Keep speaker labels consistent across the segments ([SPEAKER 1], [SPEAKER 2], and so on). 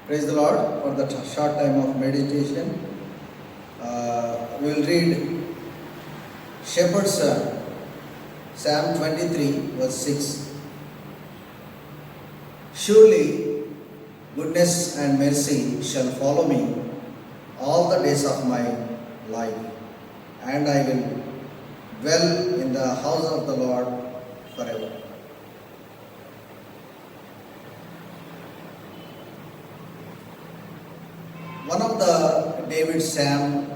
[SPEAKER 1] Praise the Lord for the short time of meditation. We will read Shepherd's Psalm, Psalm 23, verse 6. Surely goodness and mercy shall follow me all the days of my life, and I will dwell in the house of the Lord forever. One of the David's Psalm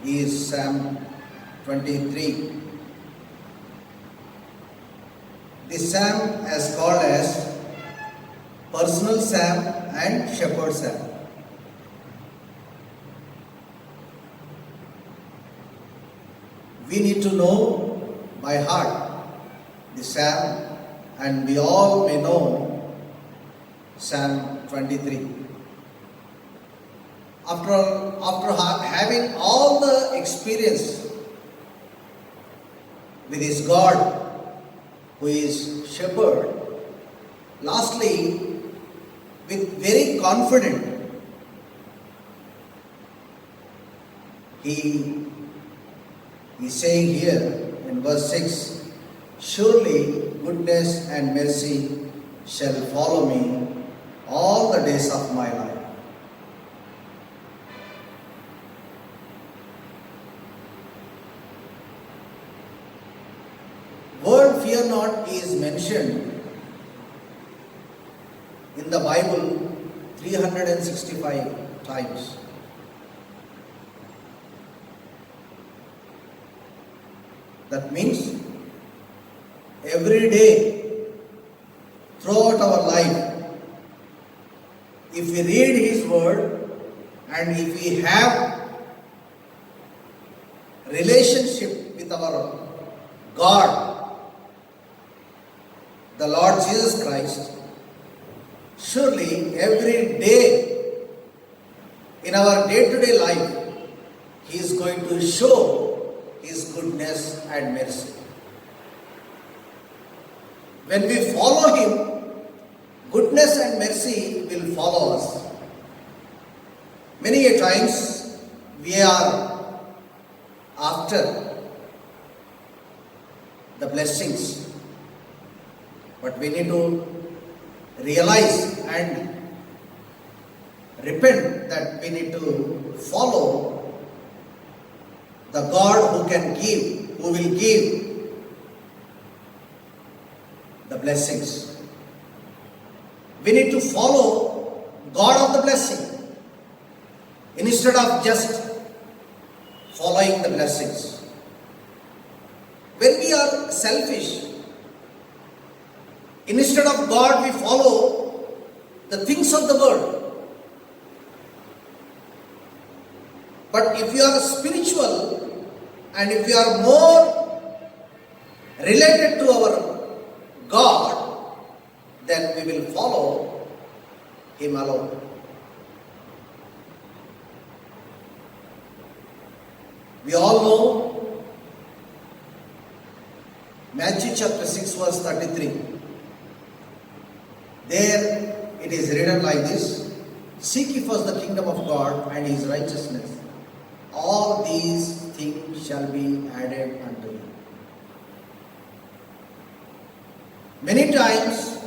[SPEAKER 1] is Psalm 23. This Psalm is called as personal Psalm and shepherd Psalm. We need to know by heart the Psalm, and we all may know Psalm 23. After having all the experience with his God, who is shepherd, lastly, with very confident, he is saying here in verse 6, surely goodness and mercy shall follow me all the days of my life. Word fear not is mentioned in the Bible 365 times. That means every day throughout our life, if we read His Word and if we have relationship with our God, the Lord Jesus Christ, surely every day in our day-to-day life, He is going to show His goodness and mercy. When we follow Him, goodness and mercy will follow us. Many a times we are after the blessings, but we need to realize and repent that we need to follow the God who can give, who will give the blessings. We need to follow God of the blessing instead of just following the blessings. When we are selfish, instead of God, we follow the things of the world. But if you are spiritual and if you are more related to our God, then we will follow Him alone. We all know Matthew chapter 6 verse 33. There it is written like this: seek ye first the kingdom of God and His righteousness. All these things shall be added unto you. Many times,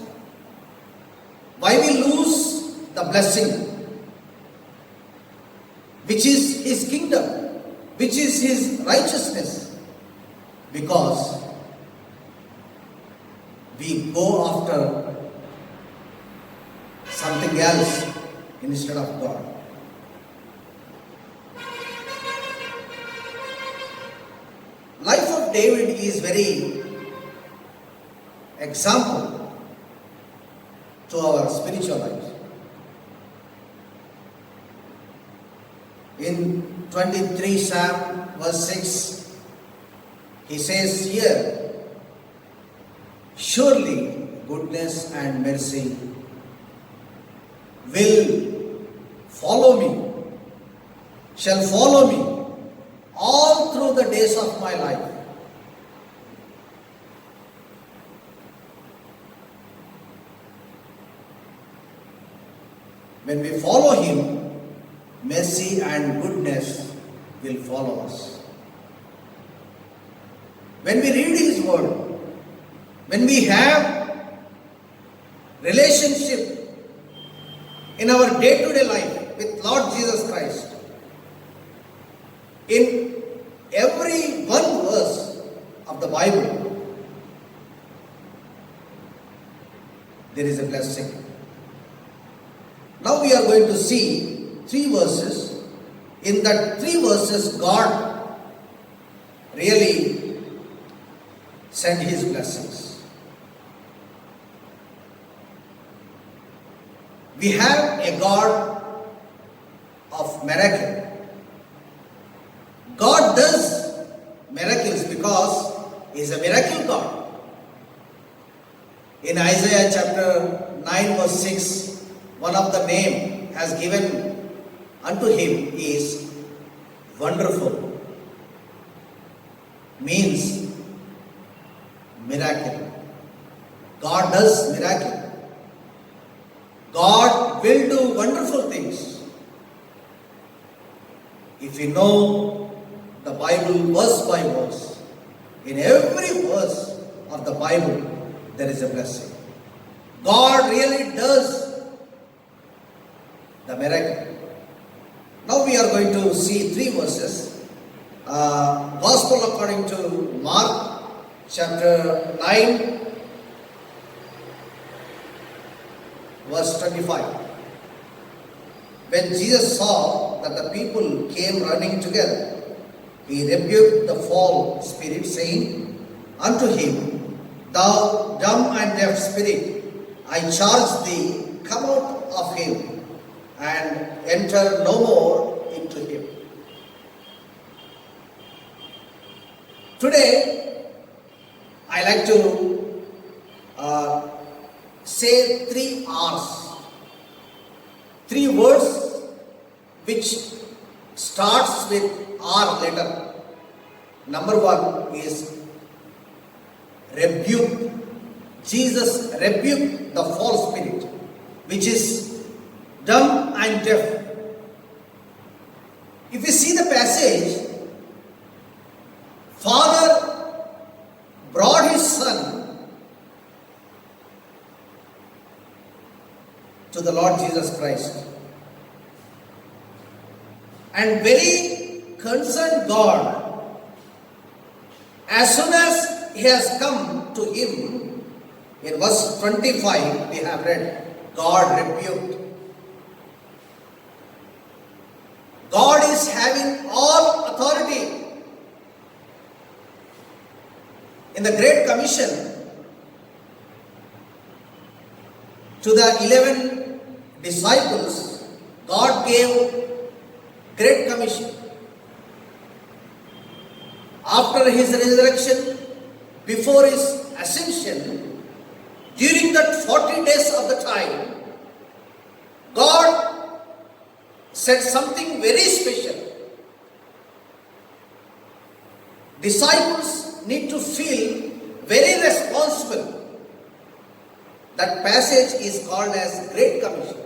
[SPEAKER 1] why we lose the blessing, which is His kingdom, which is His righteousness? Because we go after something else instead of God. Life of David is very example to our spiritual life. In 23 Psalm verse 6, he says here, surely goodness and mercy will follow me, shall follow me all through the days of my life. When we follow Him, mercy and goodness will follow us. When we read His Word, when we have relationship in our day-to-day life with Lord Jesus Christ, in every one verse of the Bible, there is a blessing. Now we are going to see 3 verses. In that 3 verses, God really sent His blessings. We have a God of miracle. God does miracles because He is a miracle God. In Isaiah chapter 9 verse 6, one of the name has given unto Him is Wonderful. Means miracle. God does miracle. God will do wonderful things. If you know the Bible verse by verse, in every verse of the Bible there is a blessing. God really does the miracle. Now we are going to see 3 verses. Gospel according to Mark chapter 9 verse 25. When Jesus saw that the people came running together, He rebuked the foul spirit, saying unto him, Thou dumb and deaf spirit, I charge thee, come out of him, and enter no more into him. Today, I like to say 3 R's. 3 words which starts with R letter. Number 1 is rebuke. Jesus rebuked the false spirit, which is dumb and deaf. If you see the passage, Father brought His Son to the Lord Jesus Christ. And very concerned God, as soon as He has come to Him, in verse 25 we have read, God rebuked. God is having all authority. In the Great Commission, to the 11 disciples, God gave Great Commission. After His resurrection, before His ascension, during that 40 days of the time, God said something very special. Disciples need to feel very responsible. That passage is called as Great Commission.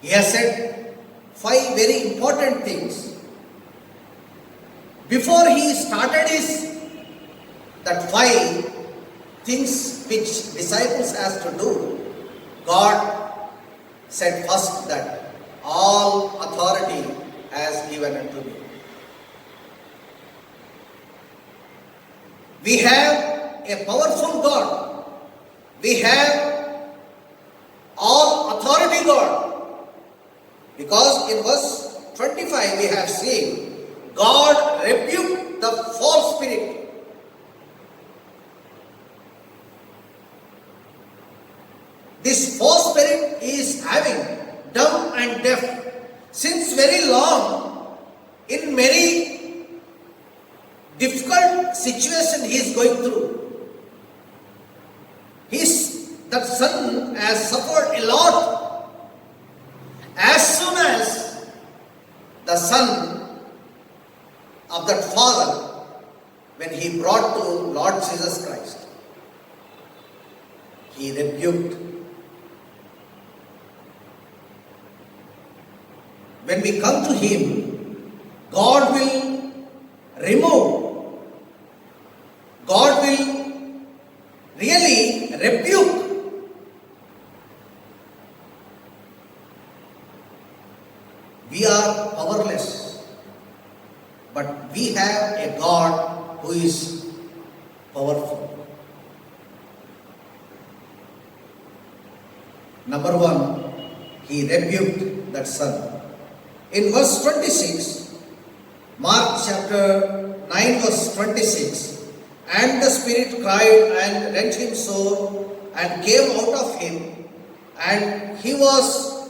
[SPEAKER 1] He has said 5 very important things. Before He started that 5 things which disciples has to do, God said first that all authority has given unto me. We have a powerful God. We have all authority God. Because in verse 25 we have seen, God rebuked the false spirit. This false spirit is having dumb and deaf since very long. In many difficult situation he is going through. That son has suffered a lot. As soon as the son of that father, when he brought to Lord Jesus Christ, he rebuked when we come to Him, God will remove, God will really rebuke. We are powerless, but we have a God who is powerful. Number one, He rebuked that son. In verse 26, Mark chapter 9 verse 26, and the spirit cried and rent him sore and came out of him, and he was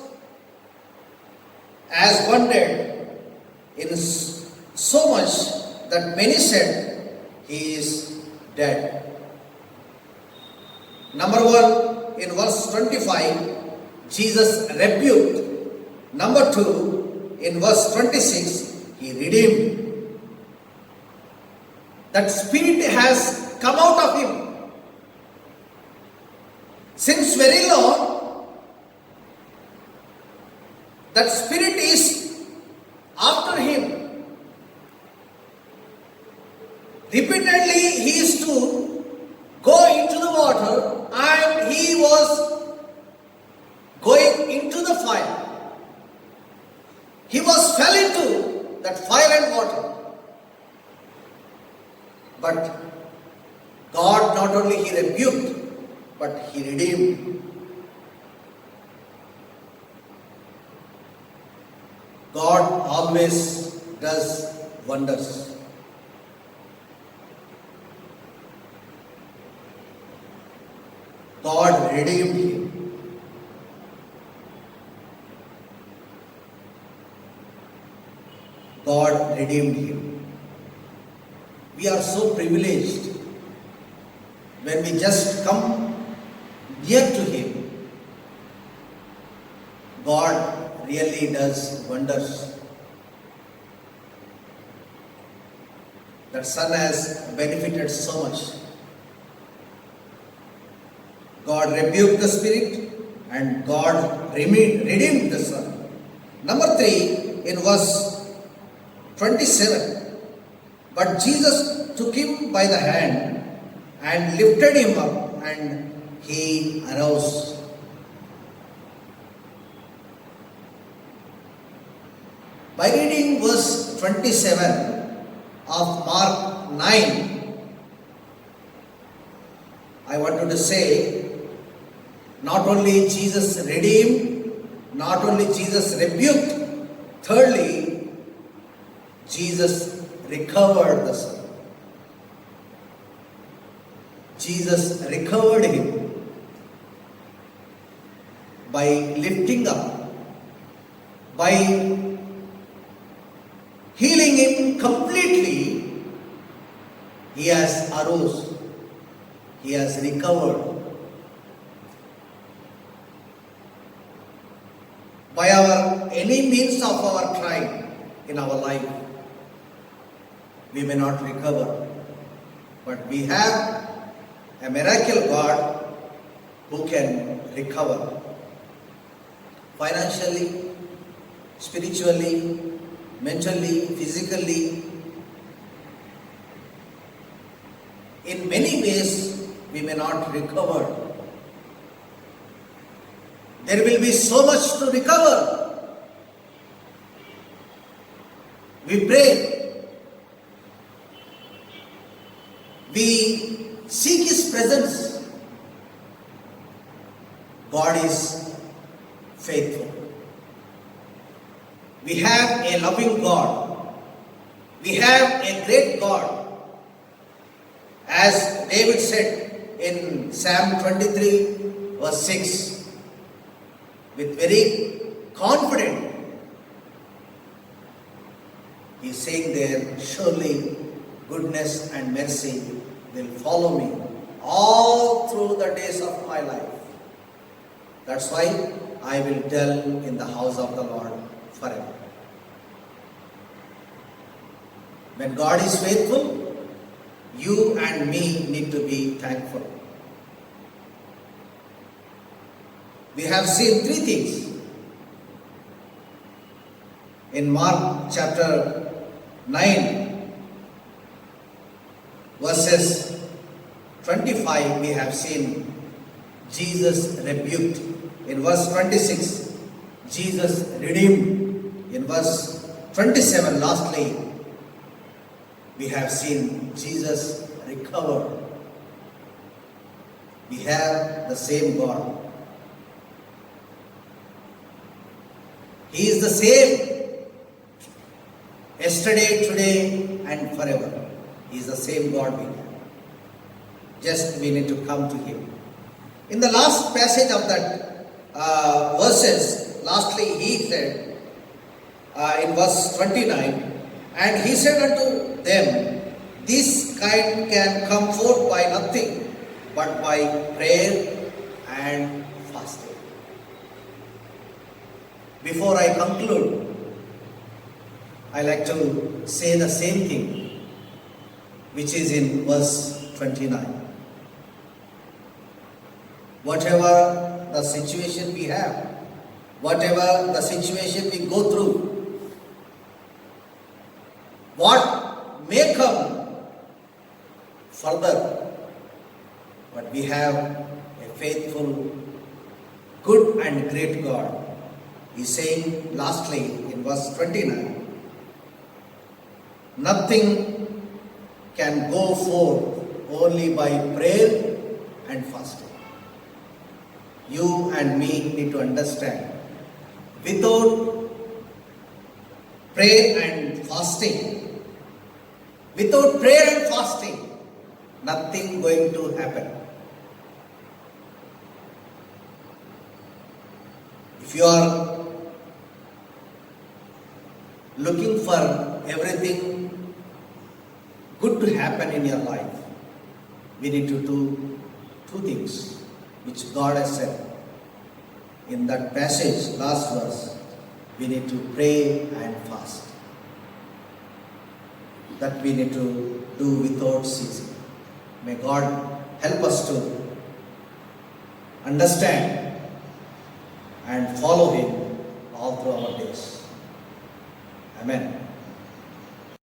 [SPEAKER 1] as one dead, in so much that many said, He is dead. Number one, in verse 25, Jesus rebuked. Number two, in verse 26, He redeemed. That spirit has come out of him. Since very long, that spirit is after him. Repeatedly he is to go into the water, and he was going into the fire. He was fell into that fire and water. But God not only He rebuked, but He redeemed. God always does wonders. God redeemed him. God redeemed him. We are so privileged when we just come near to Him. God really does wonders. That son has benefited so much. God rebuked the spirit and God redeemed the son. Number 3, in verse 27, but Jesus took him by the hand and lifted him up, and he arose. By reading verse 27 of Mark 9, I wanted to say, not only Jesus redeemed, not only Jesus rebuked, thirdly, Jesus recovered the son. Jesus recovered him by lifting up, by healing him completely. He has arose, he has recovered. By any means of our trying in our life, we may not recover, but we have a miracle God who can recover financially, spiritually, mentally, physically. In many ways, we may not recover. There will be so much to recover. We pray. We seek His presence. God is faithful. We have a loving God. We have a great God. As David said in Psalm 23 verse 6, with very confident, he is saying there, surely goodness and mercy will follow me all through the days of my life. That's why I will dwell in the house of the Lord forever. When God is faithful, you and me need to be thankful. We have seen 3 things. In Mark chapter 9, verses 25, we have seen Jesus rebuked. In verse 26, Jesus redeemed. In verse 27, lastly, we have seen Jesus recovered. We have the same God. He is the same yesterday, today, and forever. He is the same God we have. Just we need to come to Him. In the last passage of that verses, lastly He said in verse 29, and He said unto them, this kind can come forth by nothing but by prayer and fasting. Before I conclude, I like to say the same thing which is in verse 29. Whatever the situation we have, whatever the situation we go through, what may come further, but we have a faithful, good and great God. He is saying lastly in verse 29, nothing can go forth only by prayer and fasting. You and me need to understand, without prayer and fasting, nothing going to happen. If you are looking for everything good to happen in your life, we need to do two things which God has said. In that passage, last verse, we need to pray and fast. That we need to do without ceasing. May God help us to understand and follow Him all through our days. Amen.